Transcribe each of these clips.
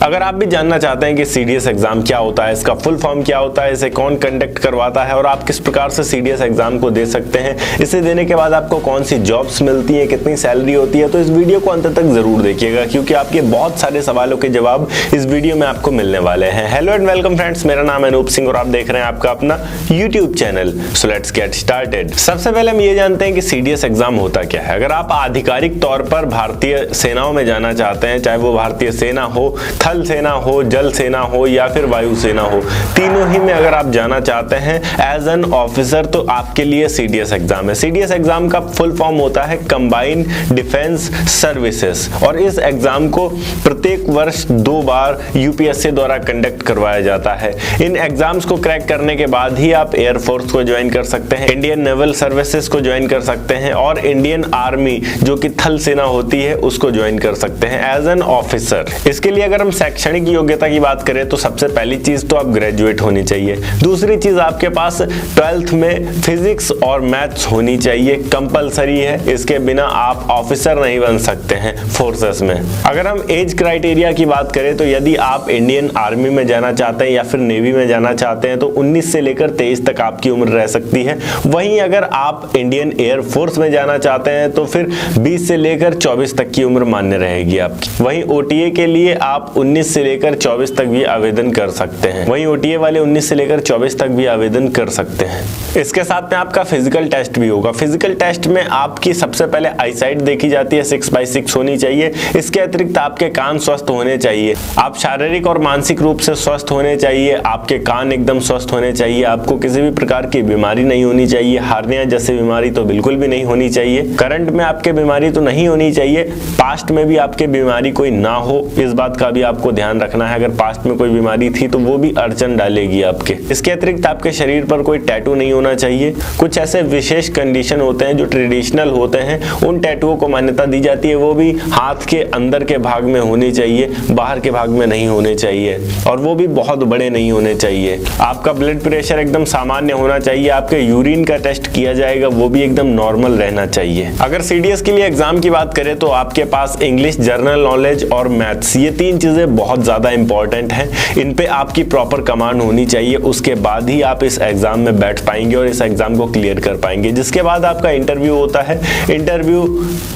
अगर आप भी जानना चाहते हैं कि सीडीएस एग्जाम क्या होता है, इसका फुल फॉर्म क्या होता है, इसे कौन कंडक्ट करवाता है और आप किस प्रकार से सीडीएस एग्जाम को दे सकते हैं, इसे देने के बाद आपको कौन सी जॉब्स मिलती हैं, कितनी सैलरी होती है, तो इस वीडियो को अंत तक जरूर देखिएगा क्योंकि आपके बहुत सारे सवालों के जवाब इस वीडियो में आपको मिलने वाले हैं। हेलो एंड वेलकम फ्रेंड्स, मेरा नाम है अनूप सिंह और आप देख रहे हैं आपका अपना YouTube channel. So let's get started. सबसे पहले हम ये जानते हैं कि सीडीएस एग्जाम होता क्या है। अगर आप आधिकारिक तौर पर भारतीय सेनाओं में जाना चाहते हैं, चाहे वो भारतीय सेना हो, थल सेना हो, जल सेना हो या फिर वायु सेना हो, तीनों ही में अगर आप जाना चाहते हैं एज एन ऑफिसर तो आपके लिए सीडीएस एग्जाम है। सीडीएस एग्जाम का फुल फॉर्म होता है कंबाइंड डिफेंस सर्विसेज और इस एग्जाम को प्रत्येक वर्ष 2 बार यूपीएससी द्वारा कंडक्ट करवाया जाता है। इन एग्जाम्स को क्रैक करने के बाद ही आप एयरफोर्स को ज्वाइन कर सकते हैं, इंडियन नेवल सर्विसेज को ज्वाइन कर सकते हैं और इंडियन आर्मी जो कि थल सेना होती है उसको ज्वाइन कर सकते हैं एज एन ऑफिसर। इसके लिए अगर हम शैक्षणिक योग्यता की बात करें तो सबसे पहली चीज तो आप ग्रेजुएट होनी चाहिए। दूसरी चीज आपके पास 12th में फिजिक्स और मैथ्स होनी चाहिए, कंपलसरी है। इसके बिना आप ऑफिसर नहीं बन सकते हैं फोर्सेस में। अगर हम एज क्राइटेरिया की बात करें तो यदि आप इंडियन आर्मी में जाना चाहते हैं या फिर नेवी में जाना चाहते हैं तो 19 से लेकर 23 तक आपकी उम्र रह सकती है। वहीं अगर आप इंडियन एयरफोर्स में जाना चाहते हैं तो फिर 20 से लेकर 24 तक की उम्र मान्य रहेगी आपकी। वहीं ओटीए के लिए आप 19 से लेकर 24 तक भी आवेदन कर सकते हैं। वहीं ओटीए वाले 19 से लेकर 24 तक भी आवेदन कर सकते हैं। इसके साथ में आपका फिजिकल टेस्ट भी होगा। फिजिकल टेस्ट में आपकी सबसे पहले आईसाइट देखी जाती है, 6/6 होनी चाहिए। इसके अतिरिक्त आपके कान स्वस्थ होने चाहिए, आप शारीरिक और मानसिक रूप से स्वस्थ होने चाहिए, आपके कान एकदम स्वस्थ होने चाहिए, आपको किसी भी प्रकार की बीमारी नहीं होनी चाहिए, हार्निया जैसी बीमारी तो बिल्कुल भी नहीं होनी चाहिए, करंट में आपके बीमारी तो नहीं होनी चाहिए, पास्ट में भी आपके बीमारी कोई ना हो, इस बात का भी आपको ध्यान रखना है। अगर पास्ट में कोई बीमारी थी तो वो भी अड़चन डालेगी आपके। इसके अतिरिक्त आपके शरीर पर कोई टैटू नहीं होना चाहिए। कुछ ऐसे विशेष कंडीशन होते हैं जो ट्रेडिशनल होते हैं, उन टैटूओं को मान्यता दी जाती है, वो भी हाथ के अंदर के भाग में होनी चाहिए, बाहर के भाग में नहीं होने चाहिए और वो भी बहुत बड़े नहीं होने चाहिए। आपका ब्लड प्रेशर एकदम सामान्य होना चाहिए, आपके यूरिन का टेस्ट किया जाएगा वो भी एकदम नॉर्मल रहना चाहिए। अगर सीडीएस के लिए एग्जाम की बात करें तो आपके पास इंग्लिश, जनरल नॉलेज और मैथ्स, ये 3 चीजें बहुत ज्यादा इंपॉर्टेंट हैं। इन पे आपकी प्रॉपर कमांड होनी चाहिए, उसके बाद ही आप इस एग्जाम में बैठ पाएंगे और इस एग्जाम को क्लियर कर पाएंगे। जिसके बाद आपका इंटरव्यू होता है। इंटरव्यू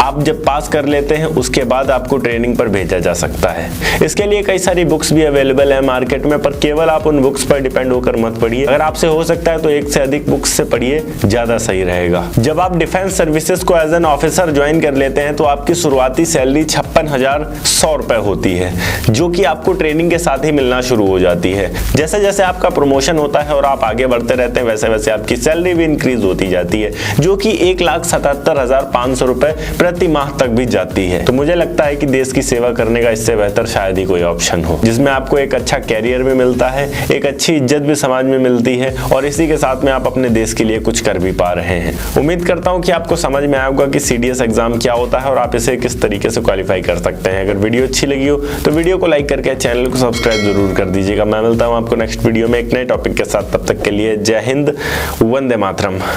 आप जब पास कर लेते हैं उसके बाद आपको ट्रेनिंग पर भेजा जा सकता है। इसके लिए कई सारी बुक्स भी अवेलेबल है मार्केट में, पर केवल आप उन बुक्स पर डिपेंड होकर मत पढ़िए। अगर आपसे हो सकता है तो एक से अधिक बुक्स से पढ़िए, ज्यादा सही रहेगा। जब आप डिफेंस सर्विसेज को एज एन ऑफिसर ज्वाइन कर लेते हैं तो आपकी शुरुआती सैलरी 56,100 रुपए होती है, जो कि आपको ट्रेनिंग के साथ ही मिलना शुरू हो जाती है। जैसे जैसे आपका प्रमोशन होता है और आप आगे बढ़ते रहते हैं वैसे वैसे आपकी सैलरी भी इंक्रीज होती जाती है, जो कि 1,77,500 रुपए प्रति माह तक भी जाती है। तो मुझे लगता है कि देश की सेवा करने का इससे बेहतर शायद ही कोई ऑप्शन हो, जिसमें आपको एक अच्छा कैरियर भी मिलता है, एक अच्छी इज्जत भी समाज में मिलती है और इसी के साथ में आप अपने देश के लिए कुछ कर भी पा रहे हैं। उम्मीद करता हूं कि आपको समझ में आया होगा कि सीडीएस एग्जाम क्या होता है और आप इसे किस तरीके से क्वालिफाई कर सकते हैं। अगर वीडियो अच्छी लगी हो तो वीडियो को लाइक करके चैनल को सब्सक्राइब जरूर कर दीजिएगा। मैं मिलता हूं आपको नेक्स्ट वीडियो में एक नए टॉपिक के साथ, तब तक के लिए जय हिंद, वंदे मातरम।